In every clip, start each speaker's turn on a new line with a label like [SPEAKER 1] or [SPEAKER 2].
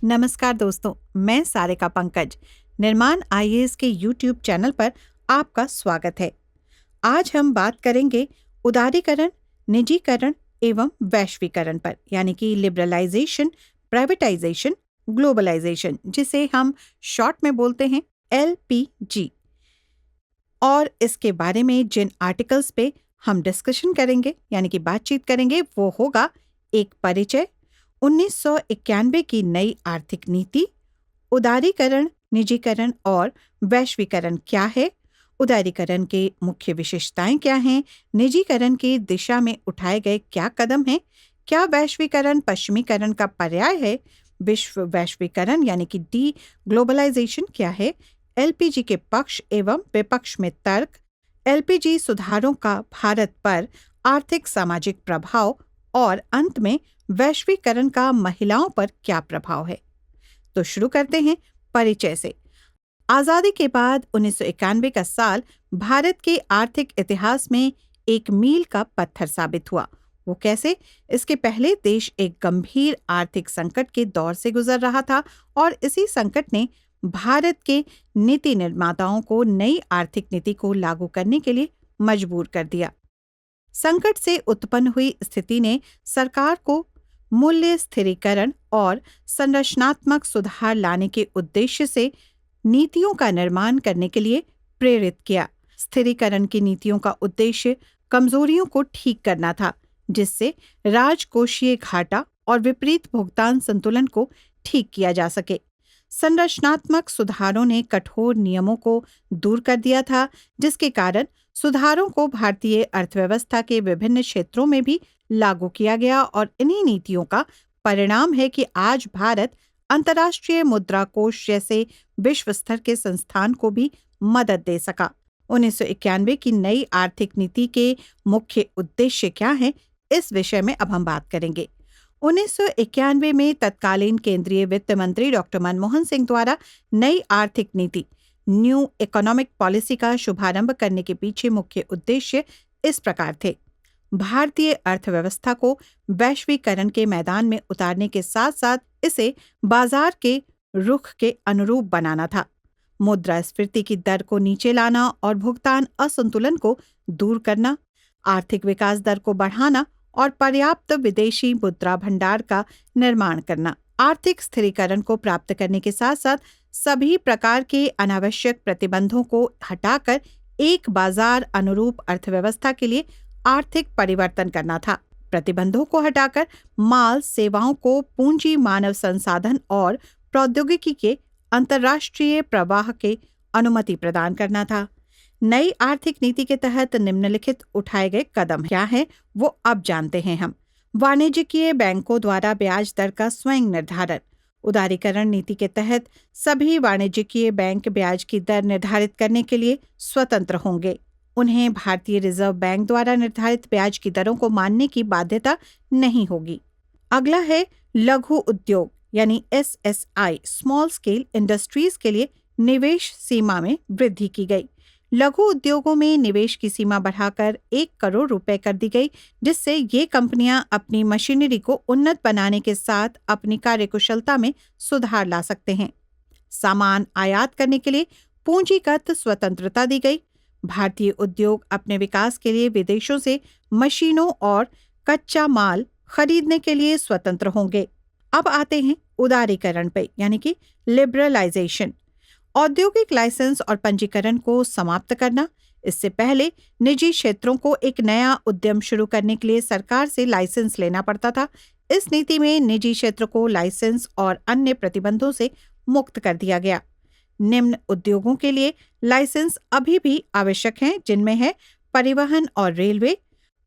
[SPEAKER 1] नमस्कार दोस्तों, मैं सारिका पंकज। निर्माण आईएएस के यूट्यूब चैनल पर आपका स्वागत है। आज हम बात करेंगे उदारीकरण, निजीकरण एवं वैश्वीकरण पर, यानी कि लिबरलाइजेशन, प्राइवेटाइजेशन, ग्लोबलाइजेशन, जिसे हम शॉर्ट में बोलते हैं एलपीजी। और इसके बारे में जिन आर्टिकल्स पे हम डिस्कशन करेंगे यानी कि बातचीत करेंगे वो होगा एक परिचय, 1991 की नई आर्थिक नीति, उदारीकरण, निजीकरण और वैश्वीकरण क्या है, उदारीकरण के मुख्य विशेषताएं क्या हैं, निजीकरण की दिशा में उठाए गए क्या कदम हैं, क्या वैश्वीकरण पश्चिमीकरण का पर्याय है, विश्व वैश्वीकरण यानी कि डी ग्लोबलाइजेशन क्या है, एलपीजी के पक्ष एवं विपक्ष में तर्क, एलपीजी सुधारों का भारत पर आर्थिक सामाजिक प्रभाव और अंत में वैश्वीकरण का महिलाओं पर क्या प्रभाव है। तो शुरू करते हैं परिचय से। आजादी के बाद 1991 का साल भारत के आर्थिक इतिहास में एक मील का पत्थर साबित हुआ। वो कैसे? इसके पहले देश एक गंभीर आर्थिक संकट के दौर से गुजर रहा था और इसी संकट ने भारत के नीति निर्माताओं को नई आर्थिक नीति को लागू करने के लिए मजबूर कर दिया। संकट से उत्पन्न हुई स्थिति ने सरकार को मूल्य स्थिरीकरण और संरचनात्मक सुधार लाने के उद्देश्य से नीतियों का निर्माण करने के लिए प्रेरित किया। स्थिरीकरण की नीतियों का उद्देश्य कमजोरियों को ठीक करना था, जिससे राजकोषीय घाटा और विपरीत भुगतान संतुलन को ठीक किया जा सके। संरचनात्मक सुधारों ने कठोर नियमों को दूर कर दिया था, जिसके कारण सुधारों को भारतीय अर्थव्यवस्था के विभिन्न क्षेत्रों में भी लागू किया गया और इन्हीं नीतियों का परिणाम है कि आज भारत अंतर्राष्ट्रीय मुद्रा कोष जैसे विश्व स्तर के संस्थान को भी मदद दे सका। 1991 की नई आर्थिक नीति के मुख्य उद्देश्य क्या हैं, इस विषय में अब हम बात करेंगे। 1991 में तत्कालीन केंद्रीय वित्त मंत्री डॉक्टर मनमोहन सिंह द्वारा नई आर्थिक नीति न्यू इकोनॉमिक पॉलिसी का शुभारंभ करने के पीछे मुख्य उद्देश्य इस प्रकार थे। भारतीय अर्थव्यवस्था को वैश्वीकरण के मैदान में उतारने के साथ साथ इसे बाजार के रुख के अनुरूप बनाना था। मुद्रास्फीति की दर को नीचे लाना और भुगतान असंतुलन को दूर करना, आर्थिक विकास दर को बढ़ाना और पर्याप्त विदेशी मुद्रा भंडार का निर्माण करना। आर्थिक स्थिरीकरण को प्राप्त करने के साथ साथ सभी प्रकार के अनावश्यक प्रतिबंधों को हटाकर एक बाजार अनुरूप अर्थव्यवस्था के लिए आर्थिक परिवर्तन करना था। प्रतिबंधों को हटाकर माल, सेवाओं को पूंजी, मानव संसाधन और प्रौद्योगिकी के अंतर्राष्ट्रीय प्रवाह के अनुमति प्रदान करना था। नई आर्थिक नीति के तहत निम्नलिखित उठाए गए कदम क्या हैं, वो अब जानते हैं हम। वाणिज्यिक बैंकों द्वारा ब्याज दर का स्वयं निर्धारण। उदारीकरण नीति के तहत सभी वाणिज्यिक बैंक ब्याज की दर निर्धारित करने के लिए स्वतंत्र होंगे। उन्हें भारतीय रिजर्व बैंक द्वारा निर्धारित ब्याज की दरों को मानने की बाध्यता नहीं होगी। अगला है लघु उद्योग यानी एसएसआई, स्मॉल स्केल इंडस्ट्रीज के लिए निवेश सीमा में वृद्धि की गई। लघु उद्योगों में निवेश की सीमा बढ़ाकर 1 करोड़ रुपए कर दी गई, जिससे ये कंपनियां अपनी मशीनरी को उन्नत बनाने के साथ अपनी कार्यकुशलता में सुधार ला सकते हैं। सामान आयात करने के लिए पूंजीगत स्वतंत्रता दी गई। भारतीय उद्योग अपने विकास के लिए विदेशों से मशीनों और कच्चा माल खरीदने के लिए स्वतंत्र होंगे। अब आते हैं उदारीकरण पे, यानी कि लिबरलाइजेशन। औद्योगिक लाइसेंस और पंजीकरण को समाप्त करना। इससे पहले निजी क्षेत्रों को एक नया उद्यम शुरू करने के लिए सरकार से लाइसेंस लेना पड़ता था। इस नीति में निजी क्षेत्र को लाइसेंस और अन्य प्रतिबंधों से मुक्त कर दिया गया। निम्न उद्योगों के लिए लाइसेंस अभी भी आवश्यक हैं, जिनमें है परिवहन और रेलवे,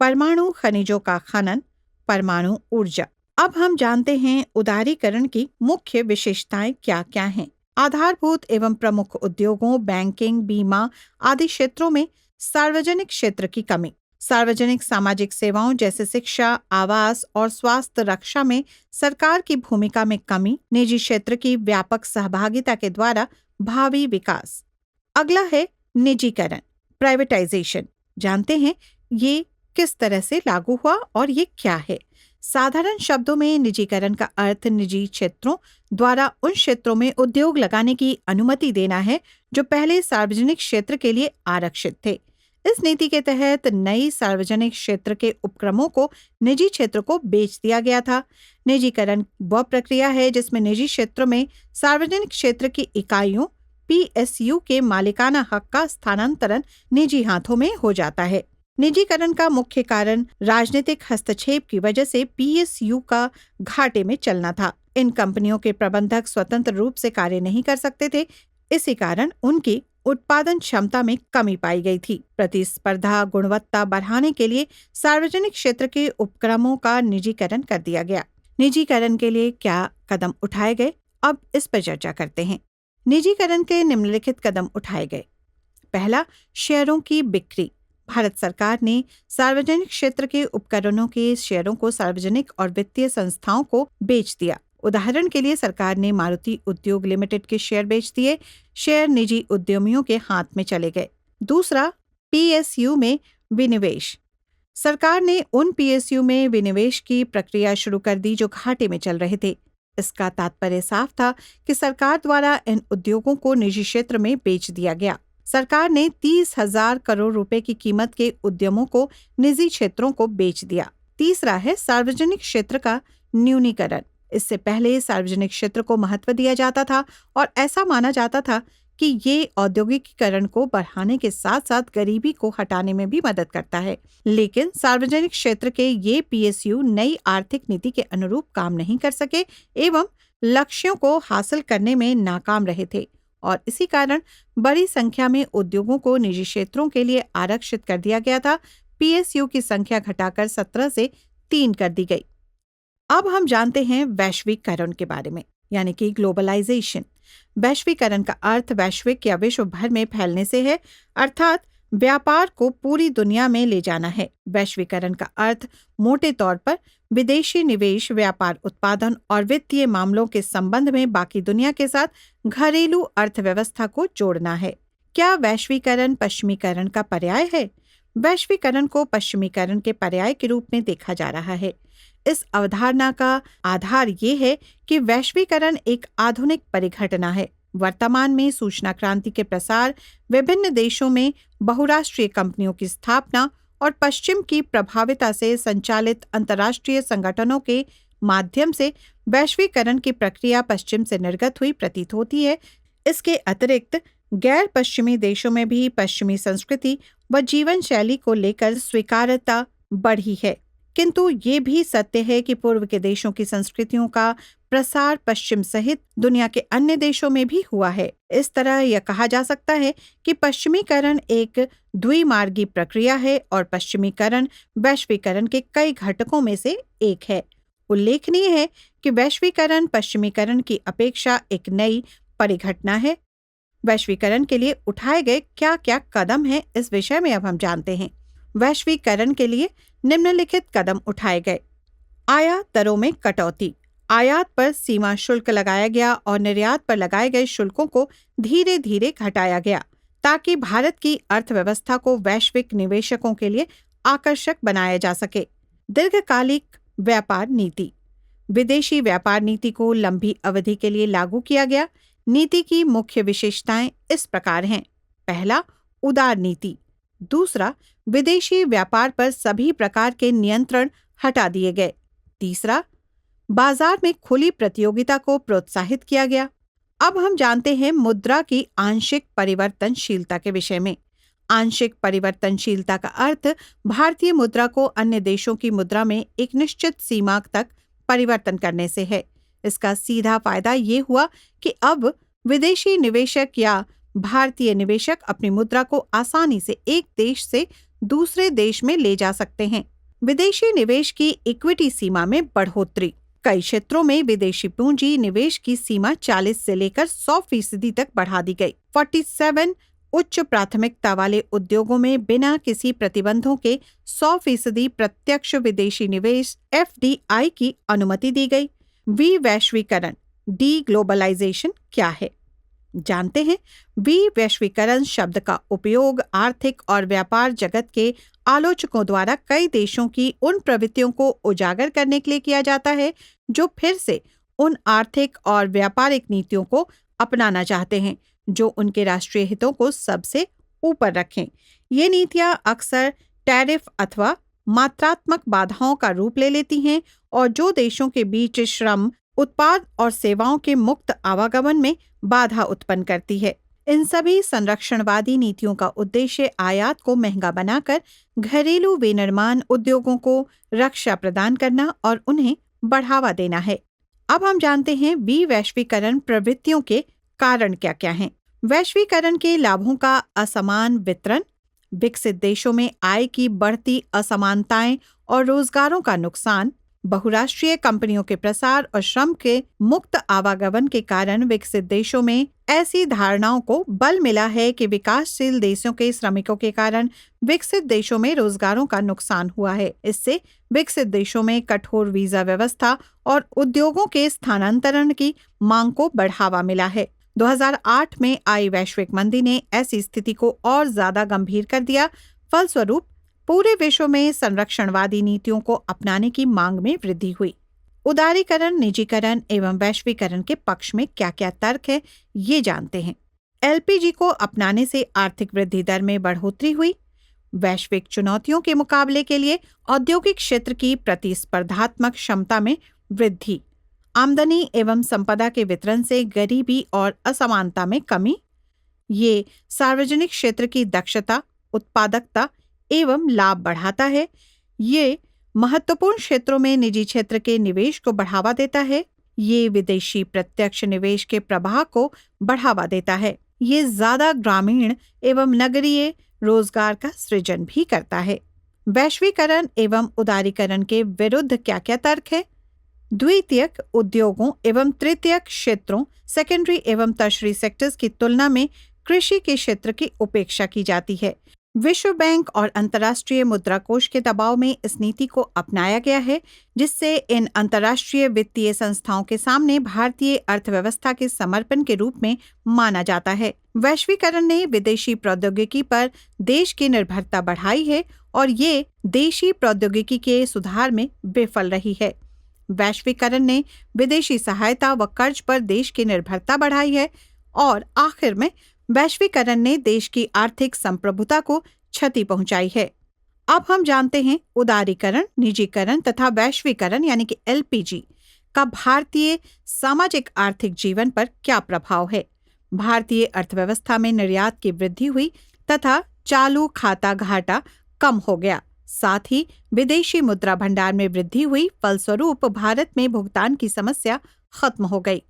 [SPEAKER 1] परमाणु खनिजों का खनन, परमाणु ऊर्जा। अब हम जानते हैं उदारीकरण की मुख्य विशेषताएं क्या क्या हैं। आधारभूत एवं प्रमुख उद्योगों, बैंकिंग, बीमा आदि क्षेत्रों में सार्वजनिक क्षेत्र की कमी। सार्वजनिक सामाजिक सेवाओं जैसे शिक्षा, आवास और स्वास्थ्य रक्षा में सरकार की भूमिका में कमी। निजी क्षेत्र की व्यापक सहभागिता के द्वारा भावी विकास। अगला है निजीकरण, प्राइवेटाइजेशन। जानते हैं ये किस तरह से लागू हुआ और ये क्या है। साधारण शब्दों में निजीकरण का अर्थ निजी क्षेत्रों द्वारा उन क्षेत्रों में उद्योग लगाने की अनुमति देना है जो पहले सार्वजनिक क्षेत्र के लिए आरक्षित थे। इस नीति के तहत नई सार्वजनिक क्षेत्र के उपक्रमों को निजी क्षेत्र को बेच दिया गया था। निजीकरण वह प्रक्रिया है जिसमें निजी क्षेत्र में सार्वजनिक क्षेत्र की इकाइयों पीएसयू के मालिकाना हक का स्थानांतरण निजी हाथों में हो जाता है। निजीकरण का मुख्य कारण राजनीतिक हस्तक्षेप की वजह से पीएसयू का घाटे में चलना था। इन कंपनियों के प्रबंधक स्वतंत्र रूप से कार्य नहीं कर सकते थे। इसी कारण उनकी उत्पादन क्षमता में कमी पाई गई थी। प्रतिस्पर्धा गुणवत्ता बढ़ाने के लिए सार्वजनिक क्षेत्र के उपक्रमों का निजीकरण कर दिया गया। निजीकरण के लिए क्या कदम उठाए गए, अब इस पर चर्चा करते हैं। निजीकरण के निम्नलिखित कदम उठाए गए। पहला, शेयरों की बिक्री। भारत सरकार ने सार्वजनिक क्षेत्र के उपकरणों के शेयरों को सार्वजनिक और वित्तीय संस्थाओं को बेच दिया। उदाहरण के लिए सरकार ने मारुति उद्योग लिमिटेड के शेयर बेच दिए। शेयर निजी उद्यमियों के हाथ में चले गए। दूसरा, पीएसयू में विनिवेश। सरकार ने उन पीएसयू में विनिवेश की प्रक्रिया शुरू कर दी जो घाटे में चल रहे थे। इसका तात्पर्य साफ था कि सरकार द्वारा इन उद्योगों को निजी क्षेत्र में बेच दिया गया। सरकार ने 30,000 करोड़ रुपए की कीमत के उद्यमों को निजी क्षेत्रों को बेच दिया। तीसरा है सार्वजनिक क्षेत्र का न्यूनीकरण। इससे पहले सार्वजनिक क्षेत्र को महत्व दिया जाता था और ऐसा माना जाता था कि ये औद्योगिकीकरण को बढ़ाने के साथ साथ गरीबी को हटाने में भी मदद करता है। लेकिन सार्वजनिक क्षेत्र के ये पीएसयू नई आर्थिक नीति के अनुरूप काम नहीं कर सके एवं लक्ष्यों को हासिल करने में नाकाम रहे थे और इसी कारण बड़ी संख्या में उद्योगों को निजी क्षेत्रों के लिए आरक्षित कर दिया गया था। पीएसयू की संख्या घटाकर 17 से 3 कर दी गई। अब हम जानते हैं वैश्वीकरण के बारे में, यानी कि ग्लोबलाइजेशन। वैश्वीकरण का अर्थ वैश्विक या विश्व भर में फैलने से है, अर्थात व्यापार को पूरी दुनिया में ले जाना है। वैश्वीकरण का अर्थ मोटे तौर पर विदेशी निवेश, व्यापार, उत्पादन और वित्तीय मामलों के संबंध में बाकी दुनिया के साथ घरेलू अर्थव्यवस्था को जोड़ना है। क्या वैश्वीकरण पश्चिमीकरण का पर्याय है? वैश्वीकरण को पश्चिमीकरण के पर्याय के रूप में देखा जा रहा है। इस अवधारणा का आधार ये है कि वैश्वीकरण एक आधुनिक परिघटना है। वर्तमान में सूचना क्रांति के प्रसार, विभिन्न देशों में बहुराष्ट्रीय कंपनियों की स्थापना और पश्चिम की प्रभाविता से संचालित अंतर्राष्ट्रीय संगठनों के माध्यम से वैश्वीकरण की प्रक्रिया पश्चिम से निर्गत हुई प्रतीत होती है। इसके अतिरिक्त गैर पश्चिमी देशों में भी पश्चिमी संस्कृति व जीवन शैली को लेकर स्वीकार्यता बढ़ी है, किंतु ये भी सत्य है कि पूर्व के देशों की संस्कृतियों का प्रसार पश्चिम सहित दुनिया के अन्य देशों में भी हुआ है। इस तरह यह कहा जा सकता है कि पश्चिमीकरण एक द्विमार्गी प्रक्रिया है और पश्चिमीकरण वैश्वीकरण के कई घटकों में से एक है। उल्लेखनीय है कि वैश्वीकरण पश्चिमीकरण की अपेक्षा एक नई परिघटना है। वैश्वीकरण के लिए उठाए गए क्या क्या कदम हैं, इस विषय में अब हम जानते हैं। वैश्वीकरण के लिए निम्नलिखित कदम उठाए गए। आयात दरों में कटौती। आयात पर सीमा शुल्क लगाया गया और निर्यात पर लगाए गए शुल्कों को धीरे धीरे घटाया गया ताकि भारत की अर्थव्यवस्था को वैश्विक निवेशकों के लिए आकर्षक बनाया जा सके। दीर्घकालिक व्यापार नीति। विदेशी व्यापार नीति को लंबी अवधि के लिए लागू किया गया। नीति की मुख्य विशेषताएं इस प्रकार हैं। पहला, उदार नीति। दूसरा, विदेशी व्यापार पर सभी प्रकार के नियंत्रण हटा दिए गए। तीसरा, बाजार में खुली प्रतियोगिता को प्रोत्साहित किया गया। अब हम जानते हैं मुद्रा की आंशिक परिवर्तनशीलता के विषय में। आंशिक परिवर्तनशीलता का अर्थ भारतीय मुद्रा को अन्य देशों की मुद्रा में एक निश्चित सीमा तक परिवर्तन करने से है। इसका सीधा फायदा ये हुआ कि अब विदेशी निवेशक या भारतीय निवेशक अपनी मुद्रा को आसानी से एक देश से दूसरे देश में ले जा सकते हैं। विदेशी निवेश की इक्विटी सीमा में बढ़ोतरी। कई क्षेत्रों में विदेशी पूंजी निवेश की सीमा 40 से लेकर 100% तक बढ़ा दी गई। 47 उच्च प्राथमिकता वाले उद्योगों में बिना किसी प्रतिबंधों के 100% प्रत्यक्ष विदेशी निवेश FDI की अनुमति दी गई। विवैश्वीकरण डी ग्लोबलाइजेशन क्या है? जानते हैं, वैश्वीकरण शब्द का उपयोग आर्थिक और व्यापार जगत के आलोचकों द्वारा कई देशों की उन प्रवृत्तियों को उजागर करने के लिए किया जाता है जो फिर से उन आर्थिक और व्यापारिक नीतियों को अपनाना चाहते हैं जो उनके राष्ट्रीय हितों को सबसे ऊपर रखें। ये नीतियां अक्सर टैरिफ अथवा मात्रात्मक बाधाओं का रूप ले लेती हैं और जो देशों के बीच श्रम, उत्पाद और सेवाओं के मुक्त आवागमन में बाधा उत्पन्न करती है। इन सभी संरक्षणवादी नीतियों का उद्देश्य आयात को महंगा बनाकर घरेलू विनिर्माण उद्योगों को रक्षा प्रदान करना और उन्हें बढ़ावा देना है। अब हम जानते हैं वैश्वीकरण प्रवृत्तियों के कारण क्या क्या हैं। वैश्वीकरण के लाभों का असमान वितरण, विकसित देशों में आय की बढ़ती असमानताएं और रोजगारों का नुकसान, बहुराष्ट्रीय कंपनियों के प्रसार और श्रम के मुक्त आवागमन के कारण विकसित देशों में ऐसी धारणाओं को बल मिला है कि विकासशील देशों के श्रमिकों के कारण विकसित देशों में रोजगारों का नुकसान हुआ है। इससे विकसित देशों में कठोर वीजा व्यवस्था और उद्योगों के स्थानांतरण की मांग को बढ़ावा मिला है। 2008 में आई वैश्विक मंदी ने ऐसी स्थिति को और ज्यादा गंभीर कर दिया। फलस्वरूप पूरे विश्व में संरक्षणवादी नीतियों को अपनाने की मांग में वृद्धि हुई। उदारीकरण, निजीकरण एवं वैश्वीकरण के पक्ष में क्या क्या तर्क है, ये जानते हैं। एलपीजी को अपनाने से आर्थिक वृद्धि दर में बढ़ोतरी हुई। वैश्विक चुनौतियों के मुकाबले के लिए औद्योगिक क्षेत्र की प्रतिस्पर्धात्मक क्षमता में वृद्धि। आमदनी एवं संपदा के वितरण से गरीबी और असमानता में कमी। ये सार्वजनिक क्षेत्र की दक्षता, उत्पादकता एवं लाभ बढ़ाता है। ये महत्वपूर्ण क्षेत्रों में निजी क्षेत्र के निवेश को बढ़ावा देता है। ये विदेशी प्रत्यक्ष निवेश के प्रवाह को बढ़ावा देता है। ये ज्यादा ग्रामीण एवं नगरीय रोजगार का सृजन भी करता है। वैश्वीकरण एवं उदारीकरण के विरुद्ध क्या क्या तर्क है। द्वितीयक उद्योगों एवं तृतीयक क्षेत्रों, सेकेंडरी एवं टर्शरी सेक्टर्स की तुलना में कृषि के क्षेत्र की उपेक्षा की जाती है। विश्व बैंक और अंतर्राष्ट्रीय मुद्रा कोष के दबाव में इस नीति को अपनाया गया है, जिससे इन अंतर्राष्ट्रीय वित्तीय संस्थाओं के सामने भारतीय अर्थव्यवस्था के समर्पण के रूप में माना जाता है। वैश्वीकरण ने विदेशी प्रौद्योगिकी पर देश की निर्भरता बढ़ाई है और ये देशी प्रौद्योगिकी के सुधार में विफल रही है। वैश्वीकरण ने विदेशी सहायता व कर्ज पर देश की निर्भरता बढ़ाई है और आखिर में वैश्वीकरण ने देश की आर्थिक संप्रभुता को क्षति पहुंचाई है। अब हम जानते हैं उदारीकरण, निजीकरण तथा वैश्वीकरण यानी कि एलपीजी का भारतीय सामाजिक आर्थिक जीवन पर क्या प्रभाव है। भारतीय अर्थव्यवस्था में निर्यात की वृद्धि हुई तथा चालू खाता घाटा कम हो गया। साथ ही विदेशी मुद्रा भंडार में वृद्धि हुई। फलस्वरूप भारत में भुगतान की समस्या खत्म हो गई।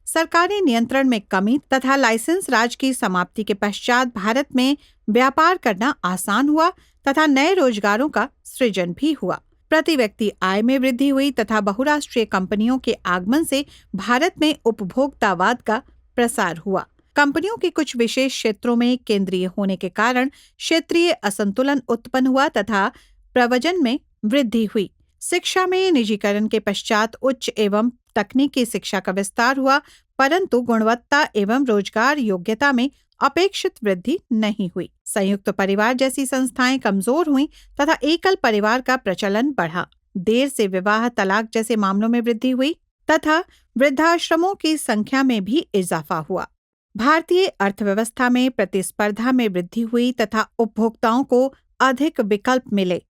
[SPEAKER 1] सरकारी नियंत्रण में कमी तथा लाइसेंस राज की समाप्ति के पश्चात भारत में व्यापार करना आसान हुआ तथा नए रोजगारों का सृजन भी हुआ। प्रति व्यक्ति आय में वृद्धि हुई तथा बहुराष्ट्रीय कंपनियों के आगमन से भारत में उपभोक्तावाद का प्रसार हुआ। कंपनियों के कुछ विशेष क्षेत्रों में केंद्रीय होने के कारण क्षेत्रीय असंतुलन उत्पन्न हुआ तथा प्रव्रजन में वृद्धि हुई। शिक्षा में निजीकरण के पश्चात उच्च एवं तकनीकी शिक्षा का विस्तार हुआ, परंतु गुणवत्ता एवं रोजगार योग्यता में अपेक्षित वृद्धि नहीं हुई। संयुक्त परिवार जैसी संस्थाएं कमजोर हुईं तथा एकल परिवार का प्रचलन बढ़ा। देर से विवाह, तलाक जैसे मामलों में वृद्धि हुई तथा वृद्धाश्रमों की संख्या में भी इजाफा हुआ। भारतीय अर्थव्यवस्था में प्रतिस्पर्धा में वृद्धि हुई तथा उपभोक्ताओं को अधिक विकल्प मिले।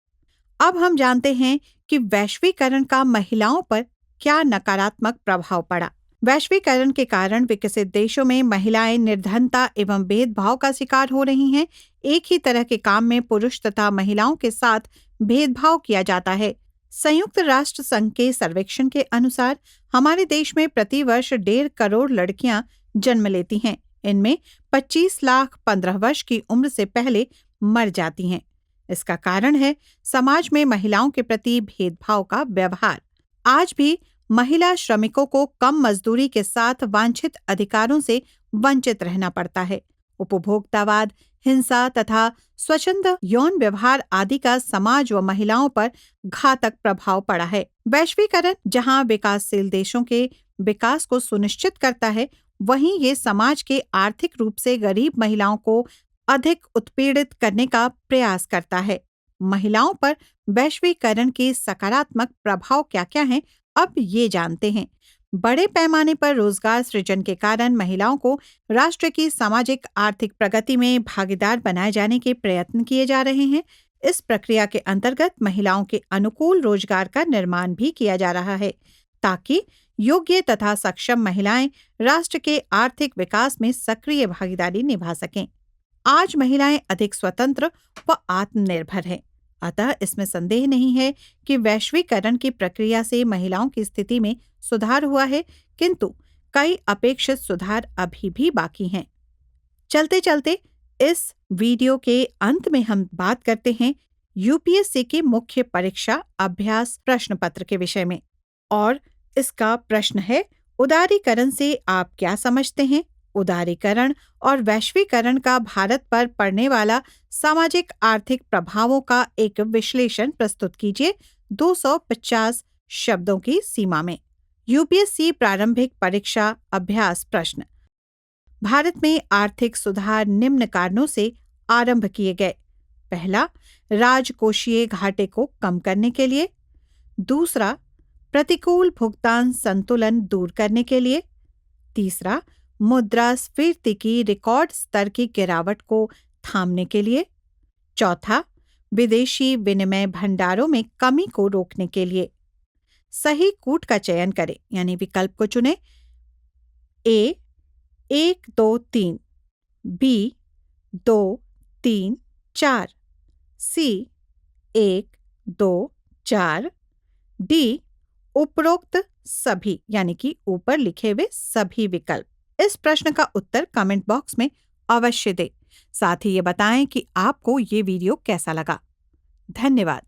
[SPEAKER 1] अब हम जानते हैं कि वैश्वीकरण का महिलाओं पर क्या नकारात्मक प्रभाव पड़ा। वैश्वीकरण के कारण विकसित देशों में महिलाएं निर्धनता एवं भेदभाव का शिकार हो रही हैं। एक ही तरह के काम में पुरुष तथा महिलाओं के साथ भेदभाव किया जाता है। संयुक्त राष्ट्र संघ के सर्वेक्षण के अनुसार हमारे देश में प्रति वर्ष 1.5 करोड़ लड़कियां जन्म लेती हैं। इनमें 25 लाख 15 वर्ष की उम्र से पहले मर जाती हैं। इसका कारण है समाज में महिलाओं के प्रति भेदभाव का व्यवहार। आज भी महिला श्रमिकों को कम मजदूरी के साथ वांछित अधिकारों से वंचित रहना पड़ता है। उपभोक्तावाद, हिंसा तथा स्वच्छंद यौन व्यवहार आदि का समाज व महिलाओं पर घातक प्रभाव पड़ा है। वैश्वीकरण जहां विकासशील देशों के विकास को सुनिश्चित करता है, वहीं ये समाज के आर्थिक रूप से गरीब महिलाओं को अधिक उत्पीड़ित करने का प्रयास करता है। महिलाओं पर वैश्वीकरण के सकारात्मक प्रभाव क्या-क्या हैं, अब ये जानते हैं। बड़े पैमाने पर रोजगार सृजन के कारण महिलाओं को राष्ट्र की सामाजिक आर्थिक प्रगति में भागीदार बनाए जाने के प्रयत्न किए जा रहे हैं। इस प्रक्रिया के अंतर्गत महिलाओं के अनुकूल रोजगार का निर्माण भी किया जा रहा है, ताकि योग्य तथा सक्षम महिलाएं राष्ट्र के आर्थिक विकास में सक्रिय भागीदारी निभा सकें। आज महिलाएं अधिक स्वतंत्र व आत्मनिर्भर हैं। अतः इसमें संदेह नहीं है कि वैश्वीकरण की प्रक्रिया से महिलाओं की स्थिति में सुधार हुआ है, किंतु कई अपेक्षित सुधार अभी भी बाकी हैं। चलते चलते इस वीडियो के अंत में हम बात करते हैं यूपीएससी के मुख्य परीक्षा अभ्यास प्रश्न पत्र के विषय में, और इसका प्रश्न है, उदारीकरण से आप क्या समझते हैं? उदारीकरण और वैश्वीकरण का भारत पर पड़ने वाला सामाजिक आर्थिक प्रभावों का एक विश्लेषण प्रस्तुत कीजिए 250 शब्दों की सीमा में। यूपीएससी प्रारंभिक परीक्षा अभ्यास प्रश्न। भारत में आर्थिक सुधार निम्न कारणों से आरंभ किए गए। पहला, राजकोषीय घाटे को कम करने के लिए। दूसरा, प्रतिकूल भुगतान संतुलन दूर करने के लिए। तीसरा, मुद्रास्फीति की रिकॉर्ड स्तर की गिरावट को थामने के लिए। चौथा, विदेशी विनिमय भंडारों में कमी को रोकने के लिए। सही कूट का चयन करें, यानी विकल्प को चुनें। ए 1, 2, 3, बी 2, 3, 4, सी 1, 2, 4, डी उपरोक्त सभी, यानी कि ऊपर लिखे हुए सभी विकल्प। इस प्रश्न का उत्तर कमेंट बॉक्स में अवश्य दें। साथ ही ये बताएं कि आपको ये वीडियो कैसा लगा। धन्यवाद।